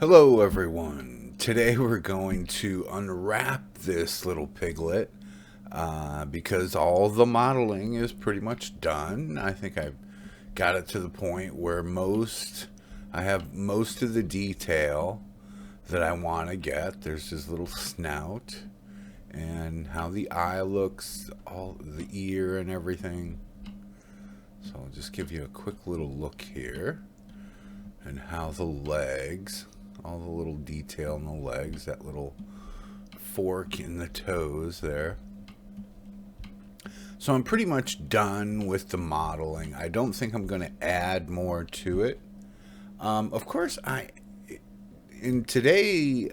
Hello everyone. Today we're going to unwrap this little piglet because all the modeling is pretty much done. I think I've got it to the point where I have most of the detail that I want to get. There's his little snout and how the eye looks, all the ear and everything. So I'll just give you a quick little look here and how the legs, all the little detail in the legs, that little fork in the toes there. So I'm pretty much done with the modeling. I don't think I'm going to add more to it. Of course, in today's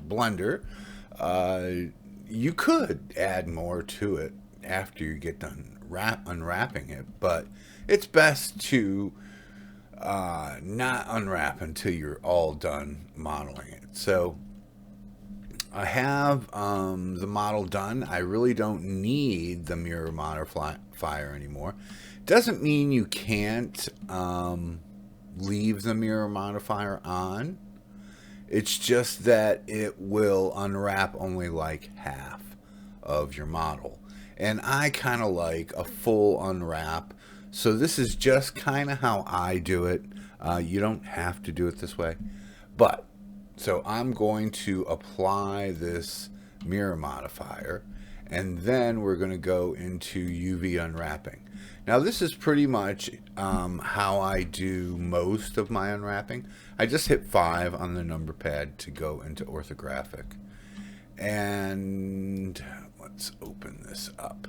Blender, you could add more to it after you get done unwrapping it, but it's best to not unwrap until you're all done modeling it. So I have the model done. I really don't need the mirror modifier anymore. Doesn't mean you can't leave the mirror modifier on. It's just that it will unwrap only like half of your model. And I kind of like a full unwrap. So this is just kind of how I do it. You don't have to do it this way. But, so I'm going to apply this mirror modifier. And then we're going to go into UV unwrapping. Now this is pretty much how I do most of my unwrapping. I just hit 5 on the number pad to go into orthographic. And let's open this up.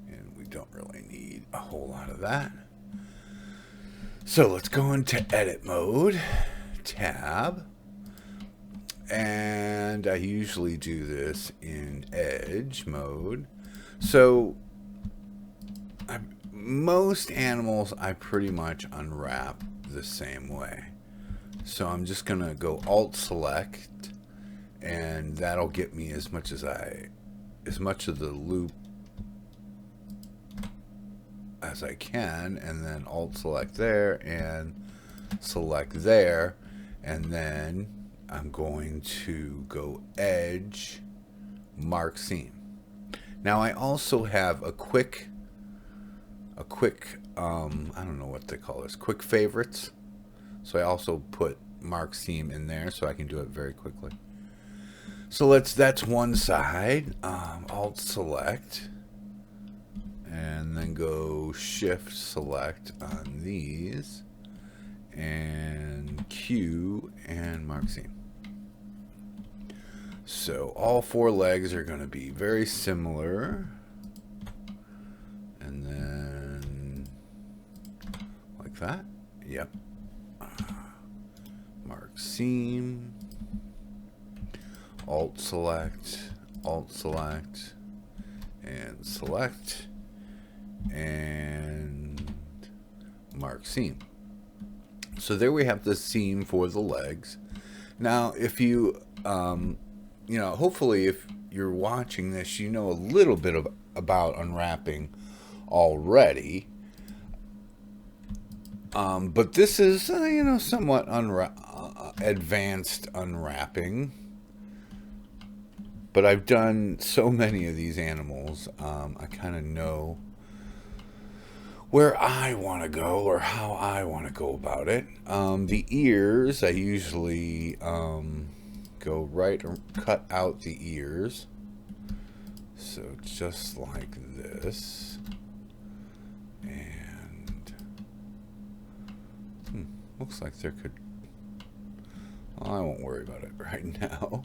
And we don't really need a whole lot of that. So let's go into edit mode, tab. And I usually do this in edge mode. So most animals I pretty much unwrap the same way. So I'm just gonna go alt select, and that'll get me as much of the loop as I can, and then alt select there and select there, and then I'm going to go edge, mark seam. Now I also have a quick I don't know what they call this, quick favorites. So I also put mark seam in there so I can do it very quickly. So that's one side. Alt select, and then go shift select on these, and Q and mark seam. So all 4 legs are going to be very similar, and then like that. Yep. Mark seam, alt select, and select, and mark seam. So there we have the seam for the legs. Now if you hopefully if you're watching this, you know a little bit about unwrapping already. But this is somewhat advanced unwrapping. But I've done so many of these animals, I kind of know where I want to go or how I want to go about it. The ears, I usually go right or cut out the ears. So just like this. And looks like there could... Well, I won't worry about it right now.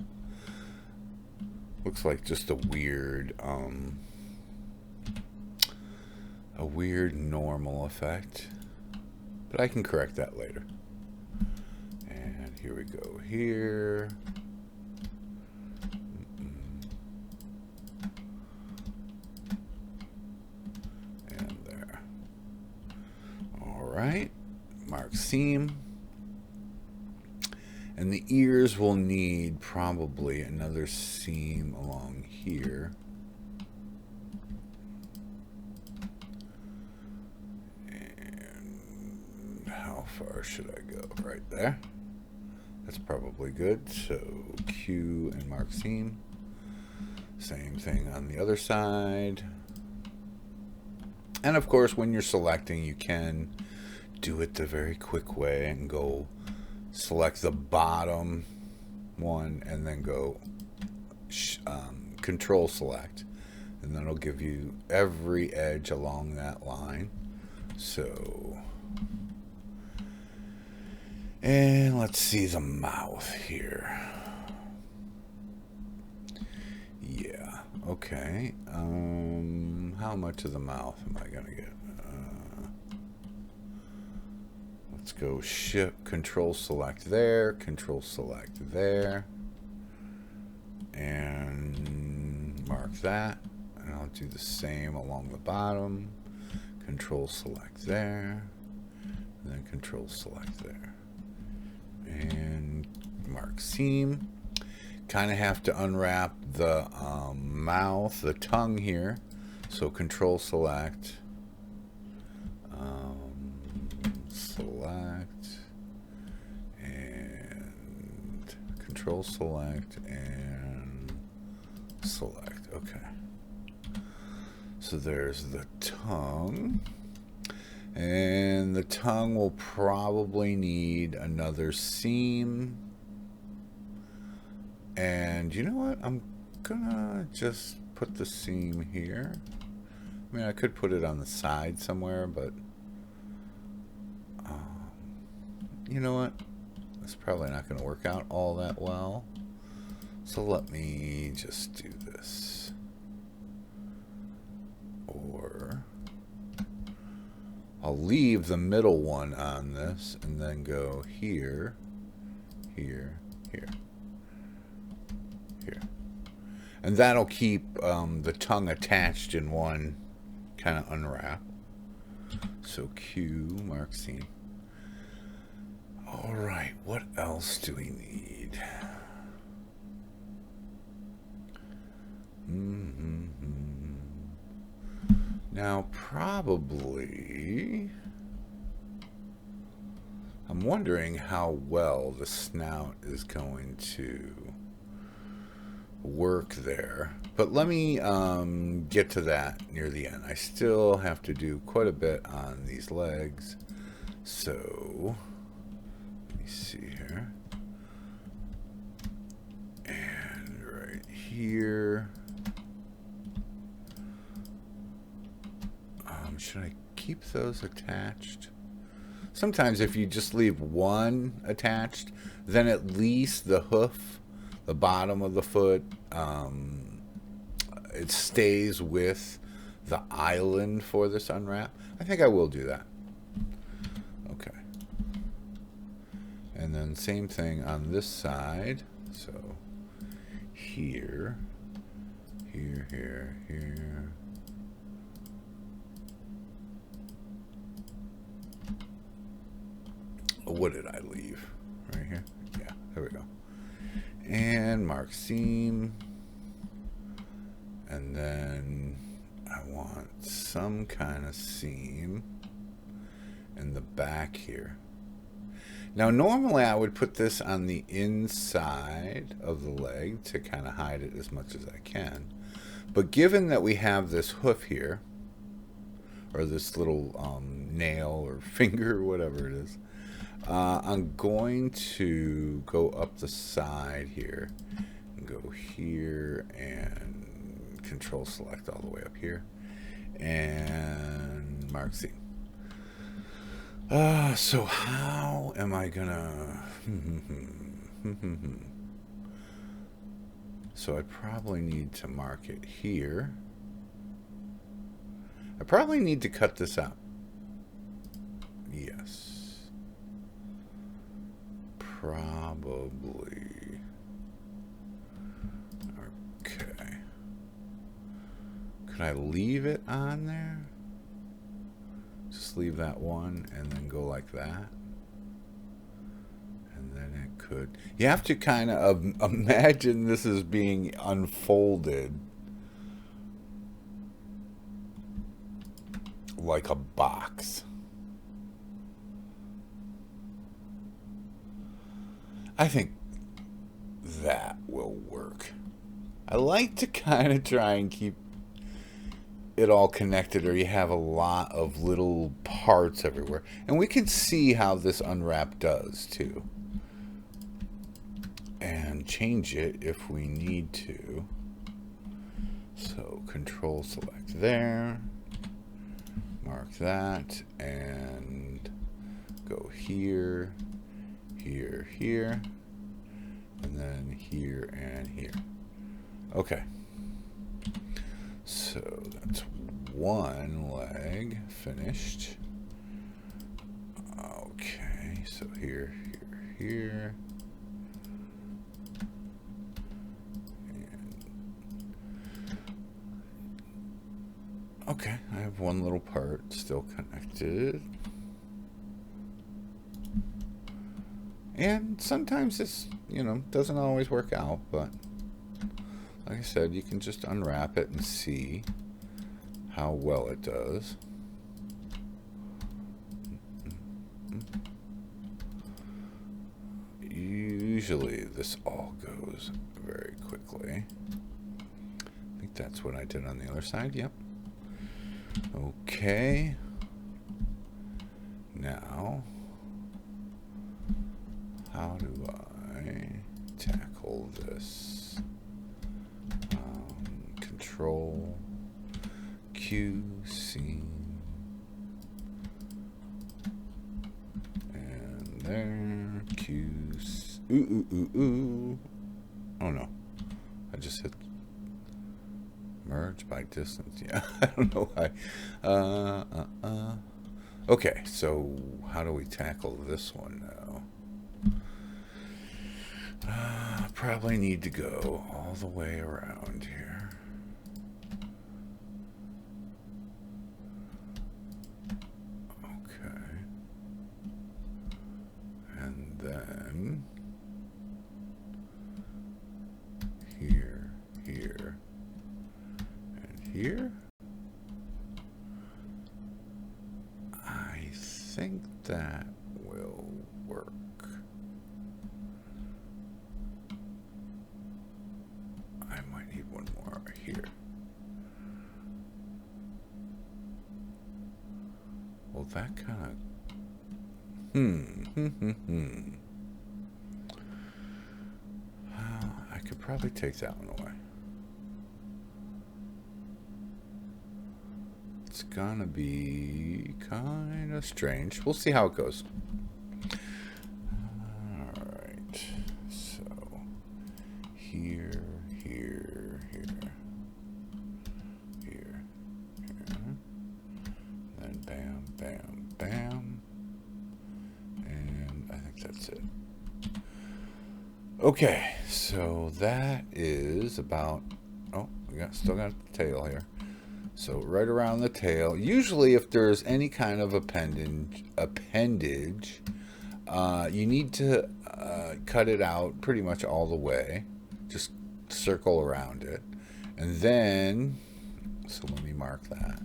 Looks like just a weird normal effect, but I can correct that later. And here we go here. And there. All right, mark seam. And the ears will need probably another seam along here. And how far should I go? Right there. That's probably good. So Q and mark seam. Same thing on the other side. And of course, when you're selecting, you can do it the very quick way and go select the bottom one and then go control select, and then it'll give you every edge along that line. So, and let's see the mouth here. Yeah, okay. How much of the mouth am I gonna get? Let's go shift, control select there, control select there, and mark that. And I'll do the same along the bottom. Control select there, and then control select there. And mark seam. Kind of have to unwrap the mouth, the tongue here. So control select, select, and control select, and select. Okay. So there's the tongue. And the tongue will probably need another seam. And you know what? I'm gonna just put the seam here. I mean, I could put it on the side somewhere, but you know what? It's probably not going to work out all that well. So let me just do this. Or I'll leave the middle one on this and then go here, here, here, here. And that'll keep the tongue attached in one kind of unwrap. So Q, mark seam. All right, what else do we need? Now, probably, I'm wondering how well the snout is going to work there. But let me get to that near the end. I still have to do quite a bit on these legs. So, let me see here. And right here. Should I keep those attached? Sometimes if you just leave one attached, then at least the hoof, the bottom of the foot, it stays with the island for this unwrap. I think I will do that. Okay. And then same thing on this side. So here, here, here, here. What did I leave? Right here? Yeah, there we go. And mark seam. And then I want some kind of seam in the back here. Now, normally I would put this on the inside of the leg to kind of hide it as much as I can. But given that we have this hoof here, or this little nail or finger or whatever it is, I'm going to go up the side here and go here and control select all the way up here and mark seam. So how am I gonna so I probably need to mark it here. I probably need to cut this out. Yes. Probably. Okay. Could I leave it on there? Just leave that one and then go like that. And then it could. You have to kind of imagine this is being unfolded like a box. I think that will work. I like to kind of try and keep it all connected, or you have a lot of little parts everywhere. And we can see how this unwrap does too. And change it if we need to. So control select there. Mark that and go here, here, here, and then here and here. Okay. So that's one leg finished. Okay, so here, here, here. Okay, I have one little part still connected. And sometimes this, doesn't always work out, but like I said, you can just unwrap it and see how well it does. Usually this all goes very quickly. I think that's what I did on the other side, yep. Okay. Now, how do I tackle this? Control Q, C, and there, Q, ooh. Oh no, I just hit merge by distance. Yeah, I don't know why. Okay, so how do we tackle this one now? Probably need to go all the way around here. Okay. And then here, here, and here. I think that will work. I might need one more here. Well, that kind of... I could probably take that one away. It's gonna be kind of strange. We'll see how it goes. Alright, so here, here, here, here, here, then bam, bam, bam, and I think that's it. Okay, so that is about, oh, we still got the tail here. So right around the tail. Usually if there's any kind of appendage, you need to cut it out pretty much all the way. Just circle around it. And then, so let me mark that.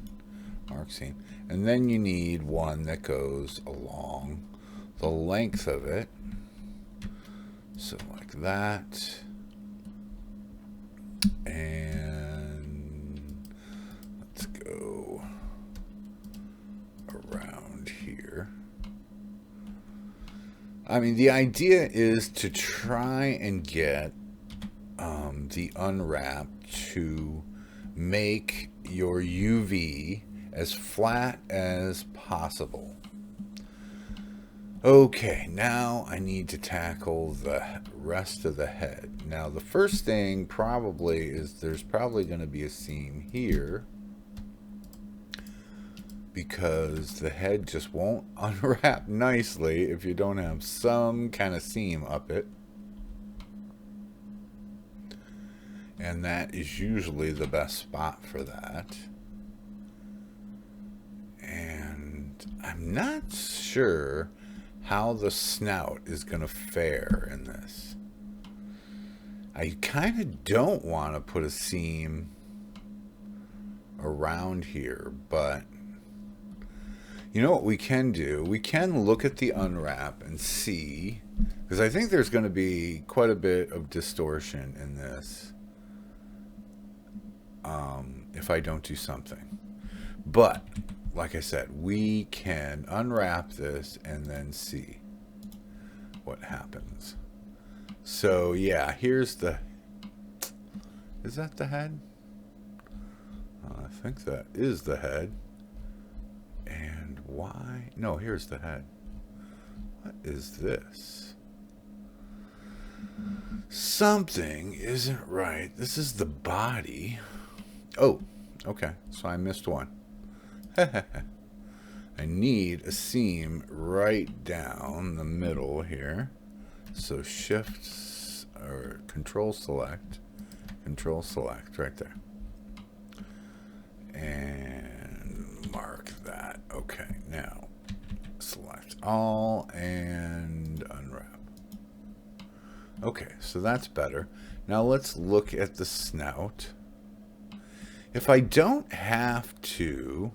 Mark seam. And then you need one that goes along the length of it. So like that. And let's go around here. I mean, the idea is to try and get the unwrap to make your UV as flat as possible. Okay, now I need to tackle the rest of the head. Now the first thing probably is there's probably going to be a seam here because the head just won't unwrap nicely if you don't have some kind of seam up it. And that is usually the best spot for that. And I'm not sure how the snout is going to fare in this. I kind of don't want to put a seam around here, but You know what we can do? We can look at the unwrap and see, because I think there's going to be quite a bit of distortion in this if I don't do something. But, like I said, we can unwrap this and then see what happens. So, yeah, here's the... Is that the head? I think that is the head. And why? No, here's the head. What is this? Something isn't right. This is the body. Oh, okay. So I missed one. I need a seam right down the middle here. So shift or control select right there. And mark that. Okay, now select all and unwrap. Okay, so that's better. Now let's look at the snout. If I don't have to,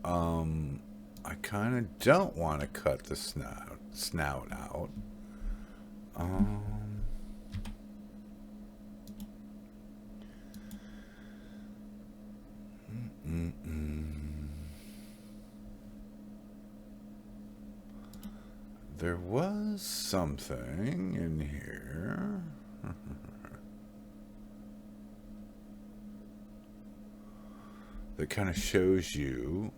I kind of don't want to cut the snout out. There was something in here. That kind of shows you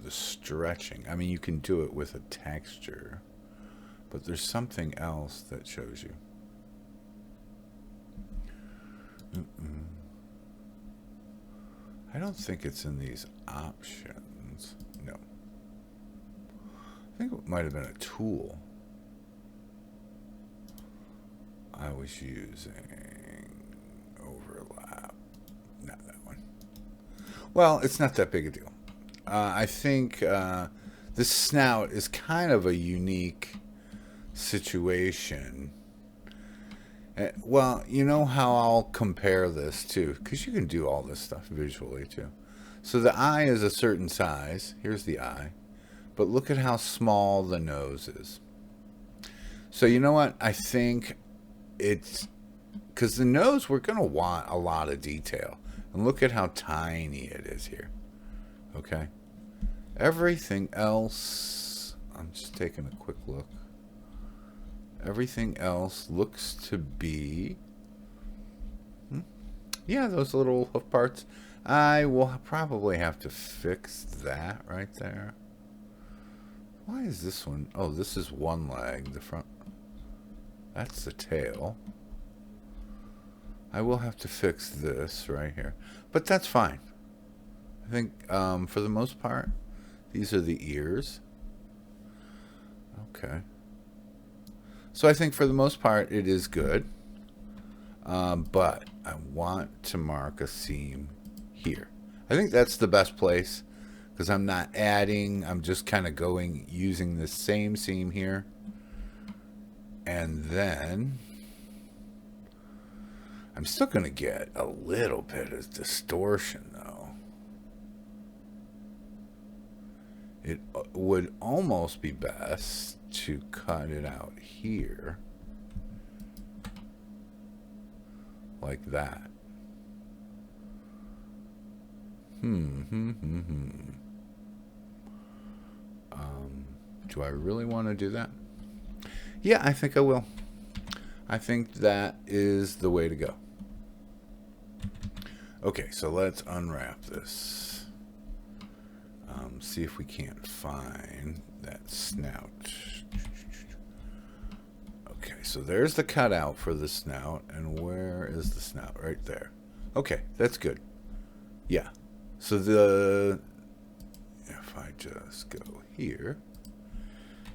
the stretching. I mean, you can do it with a texture, but there's something else that shows you. I don't think it's in these options. No. I think it might have been a tool I was using. Overlap. Not that one. Well, it's not that big a deal. I think this snout is kind of a unique situation. Well, you know how I'll compare this to, because you can do all this stuff visually too. So the eye is a certain size. Here's the eye. But look at how small the nose is. So you know what? I think it's, because the nose, we're going to want a lot of detail. And look at how tiny it is here. Okay? Everything else, I'm just taking a quick look. Everything else looks to be... Yeah, those little hoof parts. I will probably have to fix that right there. Why is this one? Oh, this is one leg. The front. That's the tail. I will have to fix this right here. But that's fine. I think for the most part, these are the ears. Okay. So I think for the most part it is good, but I want to mark a seam here. I think that's the best place because I'm not adding, I'm just kind of going using the same seam here. And then I'm still going to get a little bit of distortion though. It would almost be best to cut it out here like that. Do I really want to do that? Yeah, I think I will. I think that is the way to go. Okay, so let's unwrap this. See if we can't find that snout. Okay, so there's the cutout for the snout, and where is the snout? Right there. Okay, that's good. Yeah. So if I just go here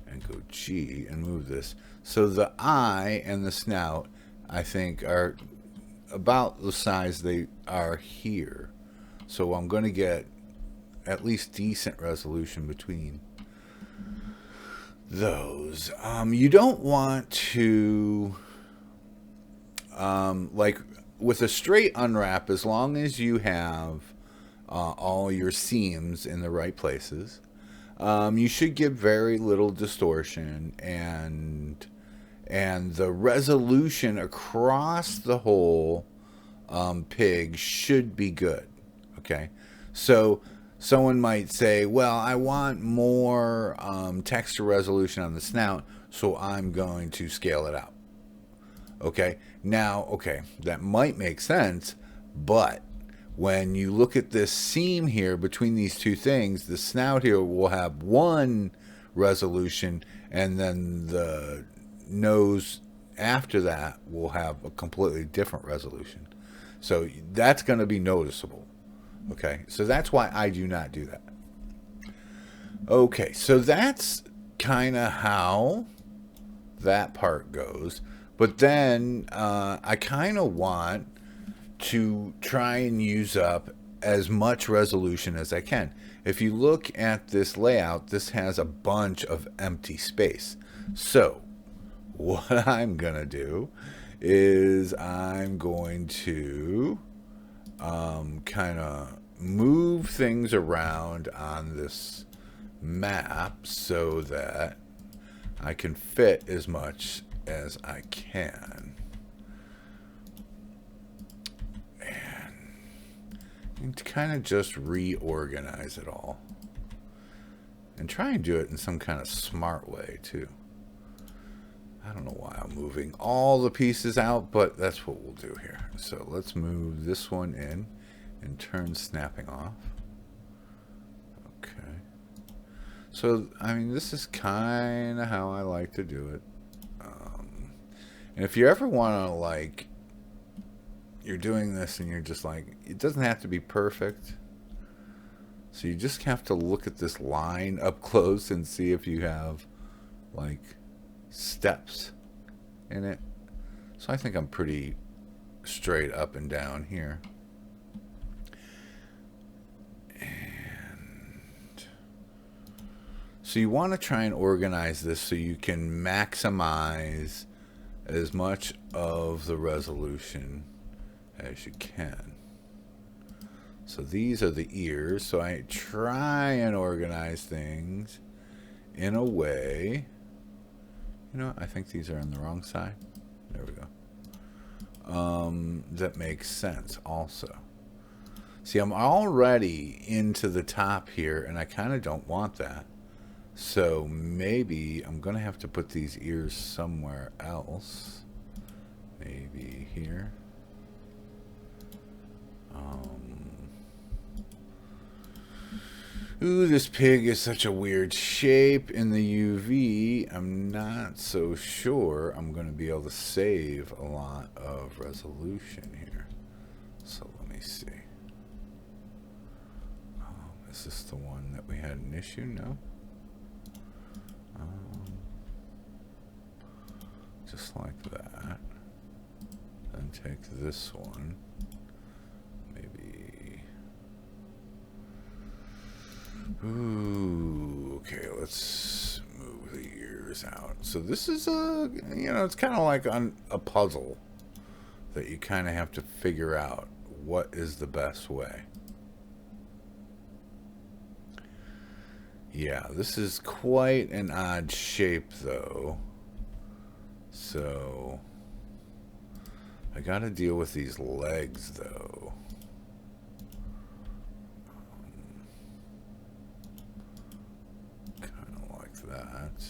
and go G and move this, so the eye and the snout, I think, are about the size they are here. So I'm going to get at least decent resolution between those. You don't want to, like with a straight unwrap, as long as you have all your seams in the right places. You should get very little distortion, and the resolution across the whole pig should be good. Okay, so someone might say, "Well, I want more texture resolution on the snout, so I'm going to scale it out." Okay, now, okay, that might make sense, but when you look at this seam here between these two things, the snout here will have one resolution, and then the nose after that will have a completely different resolution. So that's going to be noticeable. Okay, so that's why I do not do that. Okay, so that's kind of how that part goes. But then I kind of want to try and use up as much resolution as I can. If you look at this layout, this has a bunch of empty space. So what I'm going to do is I'm going to kind of move things around on this map so that I can fit as much as I can. And to kind of just reorganize it all. And try and do it in some kind of smart way, too. I don't know why I'm moving all the pieces out, but that's what we'll do here. So let's move this one in and turn snapping off. Okay. So, I mean, this is kind of how I like to do it. And if you ever want to, like, you're doing this and you're just like, it doesn't have to be perfect. So you just have to look at this line up close and see if you have, like, steps in it. So I think I'm pretty straight up and down here. And so you want to try and organize this so you can maximize as much of the resolution as you can. So these are the ears. So I try and organize things in a way. You know, I think these are on the wrong side. There we go. That makes sense also. See, I'm already into the top here, and I kind of don't want that. So maybe I'm going to have to put these ears somewhere else. Maybe here. Ooh, this pig is such a weird shape in the UV. I'm not so sure I'm going to be able to save a lot of resolution here. So let me see. Is this the one that we had an issue? No. Just like that. Then take this one. Maybe. Ooh, okay, let's move the ears out. So this is a, you know, it's kind of like on a puzzle that you kind of have to figure out what is the best way. Yeah, this is quite an odd shape though. So I gotta deal with these legs though. Kind of like that.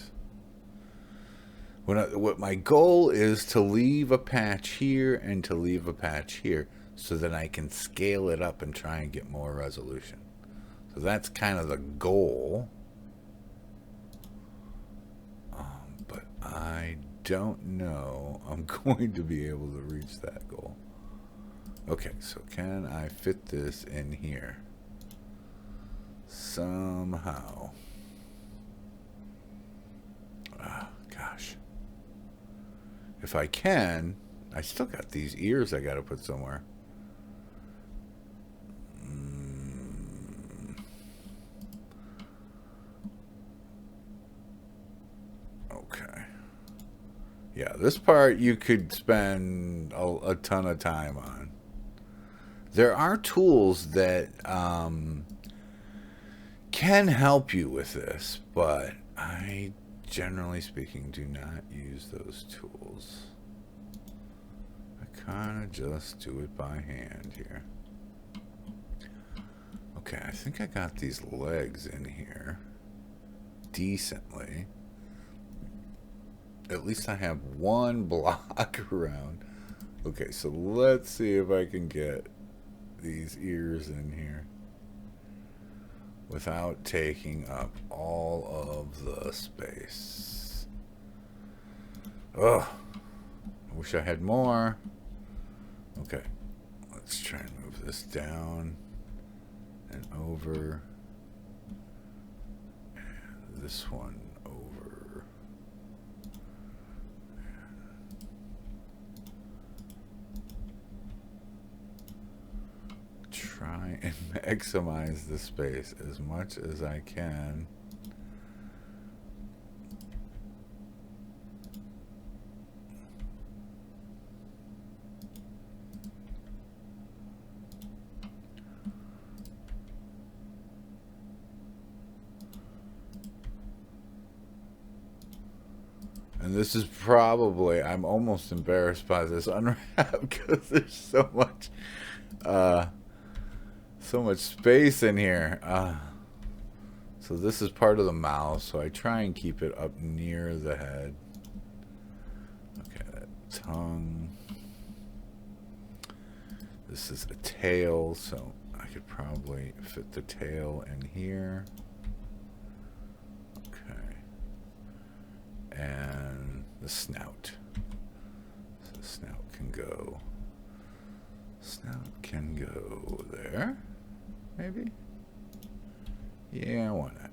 What my goal is to leave a patch here and to leave a patch here so that I can scale it up and try and get more resolution. So that's kind of the goal. But I don't know I'm going to be able to reach that goal. Okay, so can I fit this in here? Somehow. Gosh. If I can, I still got these ears I gotta put somewhere. Okay. Yeah, this part you could spend a ton of time on. There are tools that can help you with this, but I, generally speaking, do not use those tools. I kind of just do it by hand here. Okay, I think I got these legs in here decently. At least I have one block around. Okay, so let's see if I can get these ears in here without taking up all of the space. Ugh. I wish I had more. Okay, let's try and move this down and over. And this one over. Try and maximize the space as much as I can. And this is probably, I'm almost embarrassed by this unwrap because there's so much space in here. So this is part of the mouth, so I try and keep it up near the head. Okay, that tongue. This is a tail, so I could probably fit the tail in here. Okay. And the snout. So the snout can go. Snout can go there. Maybe? Yeah, why not?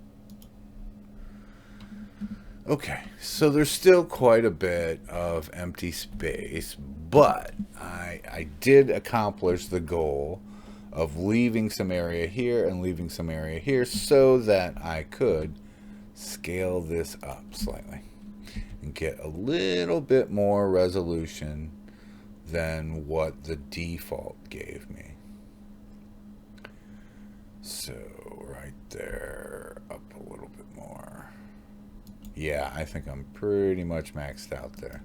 Okay, so there's still quite a bit of empty space, but I did accomplish the goal of leaving some area here and leaving some area here so that I could scale this up slightly and get a little bit more resolution than what the default gave me. So right there, up a little bit more. Yeah, I think I'm pretty much maxed out there.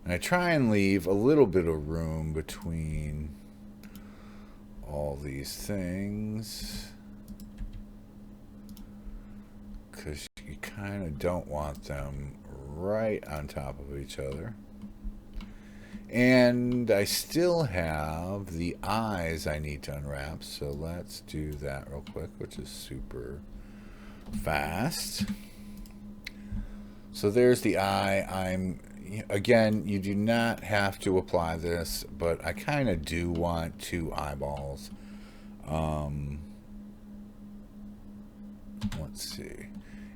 And I try and leave a little bit of room between all these things, because you kind of don't want them right on top of each other. And I still have the eyes I need to unwrap, so let's do that real quick, which is super fast. So there's the eye. Again, you do not have to apply this, but I kind of do want 2 eyeballs. Let's see.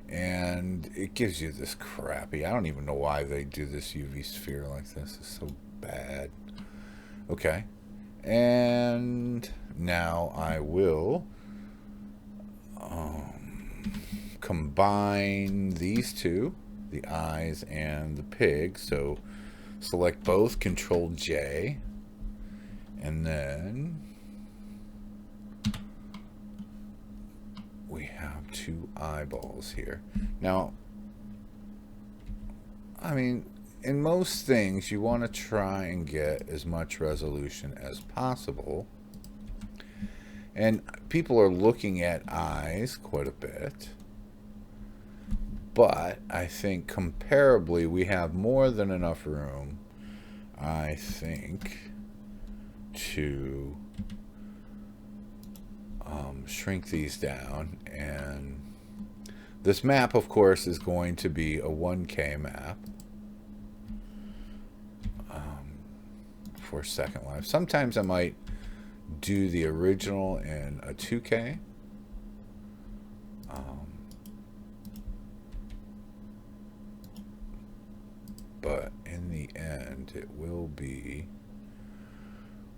And it gives you this crappy, I don't even know why they do this UV sphere like this. It's so bad. Okay. And now I will combine these two, the eyes and the pig. So select both, Control J, and then we have 2 eyeballs here. Now, I mean, in most things, you want to try and get as much resolution as possible. And people are looking at eyes quite a bit. But I think comparably, we have more than enough room, I think, to shrink these down. And this map, of course, is going to be a 1K map for Second Life. Sometimes I might do the original in a 2K. But in the end, it will be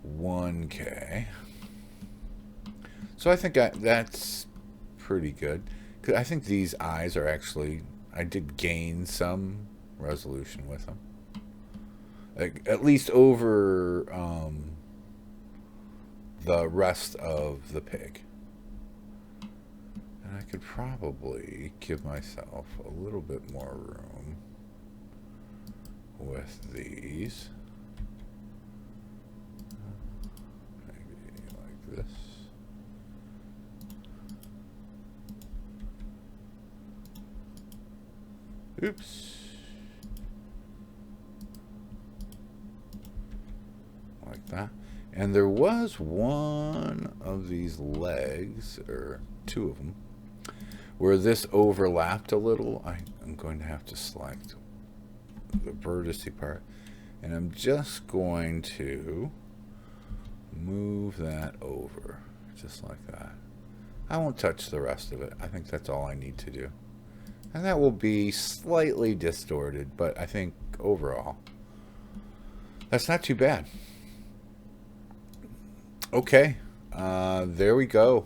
1K. So I think that's pretty good. 'Cause I think these eyes are actually, I did gain some resolution with them. like, at least over the rest of the pig. And I could probably give myself a little bit more room with these. Maybe like this. Oops. Like that. And there was one of these legs, or two of them, where this overlapped a little. I'm going to have to select the vertice part, and I'm just going to move that over, just like that. I won't touch the rest of it. I think that's all I need to do. And that will be slightly distorted, but I think overall, that's not too bad. Okay, there we go.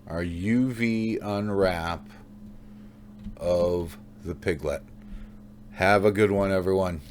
Our UV unwrap of the Piglet. Have a good one, everyone.